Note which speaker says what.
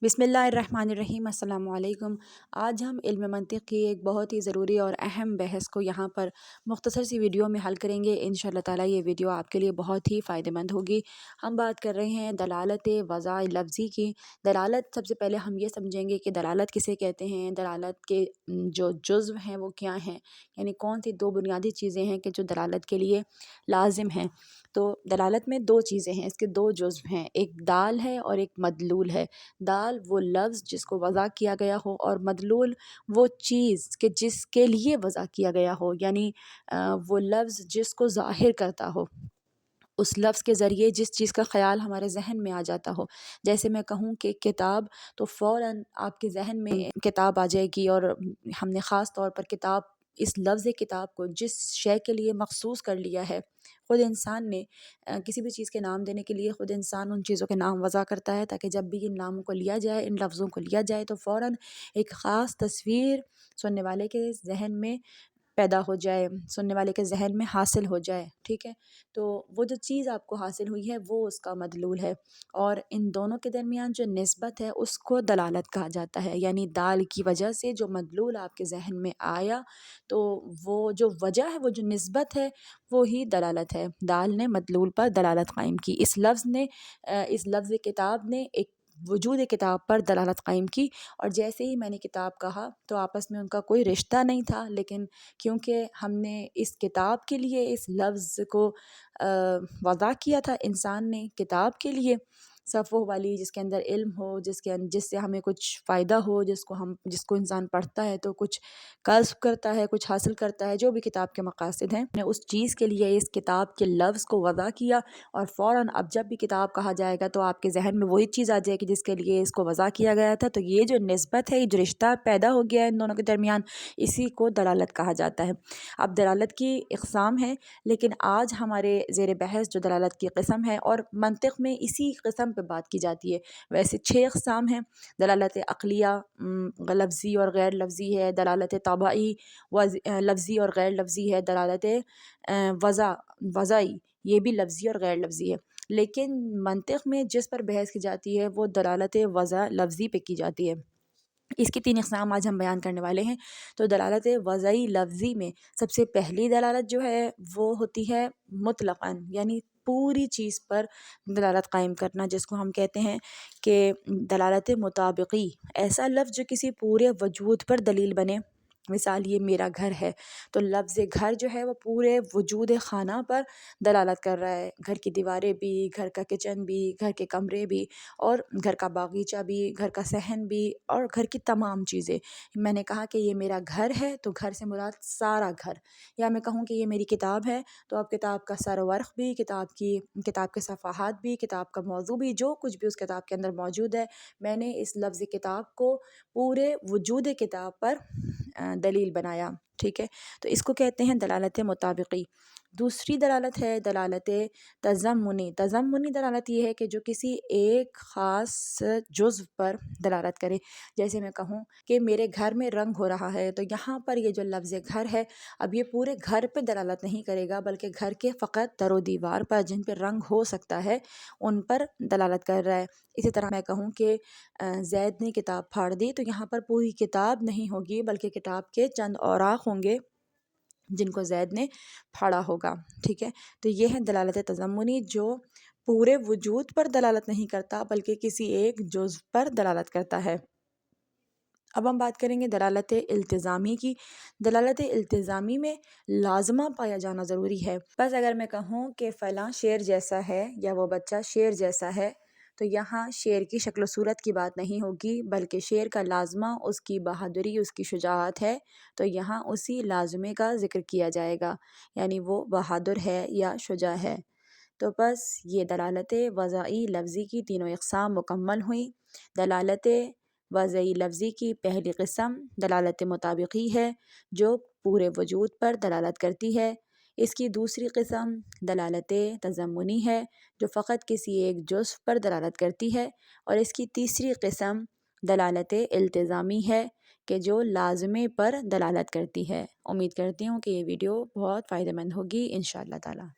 Speaker 1: बिस्मिल्लाहिर्रहमानिर्रहीम। अस्सलाम वालेकुम। आज हम इल्म मंतिक़ की एक बहुत ही ज़रूरी और अहम बहस को यहाँ पर मुख्तसर सी वीडियो में हल करेंगे। इंशाअल्लाह ताला ये वीडियो आपके लिए बहुत ही फ़ायदेमंद होगी। हम बात कर रहे हैं दलालत वज़ाई लफ्ज़ी की। दलालत, सबसे पहले हम ये समझेंगे कि दलालत किसे कहते हैं, दलालत के जो जुज़्व हैं वो क्या हैं, यानी कौन सी दो बुनियादी चीज़ें हैं कि जो दलालत के लिए लाजिम हैं। तो दलालत में दो चीज़ें हैं, इसके दो जुज़्व हैं, एक दाल है और एक मदलूल है। दाल वो लफ्ज़ जिसको वज़ा किया गया हो, और मदलूल वो चीज़ कि जिसके लिए वज़ा किया गया हो, यानी वो लफ्ज़ जिसको ज़ाहिर करता हो, उस लफ्ज़ के ज़रिए जिस चीज़ का ख़याल हमारे ज़हन में आ जाता हो। जैसे मैं कहूँ कि किताब, तो फ़ौरन आपके ज़हन में किताब आ जाएगी, और हमने ख़ास तौर पर किताब, इस लफ्ज़ किताब को जिस शय के लिए मख़सूस कर लिया है, ख़ुद इंसान ने किसी भी चीज़ के नाम देने के लिए ख़ुद इंसान उन चीज़ों के नाम वज़ा करता है, ताकि जब भी इन नामों को लिया जाए, इन लफ्ज़ों को लिया जाए, तो फ़ौरन एक ख़ास तस्वीर सुनने वाले के ज़हन में पैदा हो जाए, सुनने वाले के ज़हन में हासिल हो जाए। ठीक है, तो वो जो चीज़ आपको हासिल हुई है वो उसका मदलूल है, और इन दोनों के दरमियान जो निस्बत है उसको दलालत कहा जाता है। यानी दाल की वजह से जो मदलूल आपके ज़हन में आया, तो वो जो वजह है, वो जो निस्बत है, वो ही दलालत है। दाल ने मदलूल पर दलालत कायम की, इस लफ्ज़ ने इस लफ्ज़ किताब ने एक वजूद किताब पर दलालत कायम की। और जैसे ही मैंने किताब कहा, तो आपस में उनका कोई रिश्ता नहीं था, लेकिन क्योंकि हमने इस किताब के लिए इस लफ्ज़ को वज़ा किया था, इंसान ने किताब के लिए, सफ़ों वाली, जिसके अंदर इल्म हो, जिससे हमें कुछ फ़ायदा हो, जिसको इंसान पढ़ता है तो कुछ कस्ब करता है, कुछ हासिल करता है, जो भी किताब के मक़ासिद हैं, ने उस चीज़ के लिए इस किताब के लफ्ज़ को वज़ा किया। और फ़ौरन अब जब भी किताब कहा जाएगा, तो आपके ज़हन में वही चीज़ आ जाएगी जिसके लिए इसको वज़ा किया गया था। तो ये जो निस्बत है, ये जो रिश्ता पैदा हो गया है इन दोनों के दरमियान, इसी को दलालत कहा जाता है। अब दलालत की इक़साम है, लेकिन आज हमारे ज़ेर बहस जो दलालत की क़िस्म है, और मंतिक़ में इसी क़िस्म पे बात की जाती है। वैसे 6 अक़साम हैं। दलालत अक़लिया, लफ्ज़ी और गैर लफ्ज़ी है। दलालत तबाई, लफ्ज़ी और गैर लफ्ज़ी है। दलालत वज़ाई, ये भी लफ्ज़ी और गैर लफ्ज़ी है। लेकिन मंतिक़ में जिस पर बहस की जाती है, वो दलालत लफ्ज़ी पे की जाती है। इसकी 3 अक़साम आज हम बयान करने वाले हैं। तो दलालत वज़ाई लफ्ज़ी में सबसे पहली दलालत जो है वो होती है मुतलक़न, यानी पूरी चीज़ पर दलालत कायम करना, जिसको हम कहते हैं कि दलालत मुताबिक़ी। ऐसा लफ्ज़ जो किसी पूरे वजूद पर दलील बने। मिसाल, ये मेरा घर है, तो लफ्ज़ घर जो है वो पूरे वजूद ख़ाना पर दलालत कर रहा है। घर की दीवारें भी, घर का किचन भी, घर के कमरे भी, और घर का बागीचा भी, घर का सहन भी, और घर की तमाम चीज़ें। मैंने कहा कि ये मेरा घर है, तो घर से मुराद सारा घर। या मैं कहूँ कि ये मेरी किताब है, तो अब किताब का सरवर्क़ भी, किताब के सफ़हात भी, किताब का मौज़ू भी, जो कुछ भी उस किताब के अंदर मौजूद है, मैंने इस लफ्ज़ किताब को पूरे वजूद किताब पर दलील बनाया। ठीक है, तो इसको कहते हैं दलालत मुताबिक़ी। दूसरी दलालत है दलालत तज़म्मुनी। तज़म्मुनी दलालत ये है कि जो किसी एक ख़ास जुज़्व पर दलालत करे। जैसे मैं कहूँ कि मेरे घर में रंग हो रहा है, तो यहाँ पर ये जो लफ्ज़ घर है, अब ये पूरे घर पे दलालत नहीं करेगा, बल्कि घर के फ़कत दरो दीवार पर जिन पर रंग हो सकता है, उन पर दलालत कर रहा है। इसी तरह मैं कहूँ कि ज़ैद ने किताब फाड़ दी, तो यहाँ पर पूरी किताब नहीं होगी, बल्कि किताब के चंद औराक़ होंगे जिनको ज़ैद ने फाड़ा होगा। ठीक है, तो ये है दलालत तज़म्मुनी, जो पूरे वजूद पर दलालत नहीं करता, बल्कि किसी एक जुज़्व पर दलालत करता है। अब हम बात करेंगे दलालत इल्तिज़ामी की। दलालत इल्तिज़ामी में लाज़िमा पाया जाना ज़रूरी है। बस अगर मैं कहूँ कि फ़लाँ शेर जैसा है, या वो बच्चा शेर जैसा है, तो यहाँ शेर की शक्ल सूरत की बात नहीं होगी, बल्कि शेर का लाज़िमा उसकी बहादुरी, उसकी शुजाअत है। तो यहाँ उसी लाज़िमे का ज़िक्र किया जाएगा, यानी वो बहादुर है या शुजा है। तो बस ये दलालत वज़ाई लफ्ज़ी की तीनों अक़साम मुकम्मल हुई। दलालत वज़ाई लफ्ज़ी की पहली क़िस्म दलालत मुताबिक़ी है, जो पूरे वजूद पर दलालत करती है। इसकी दूसरी क़िस्म दलालत तज़म्मुनी है, जो फ़कत किसी एक जुज़्व पर दलालत करती है। और इसकी तीसरी क़िस्म दलालत इल्तिज़ामी है, कि जो लाज़िमे पर दलालत करती है। उम्मीद करती हूँ कि ये वीडियो बहुत फ़ायदेमंद होगी इंशाअल्लाह ताला।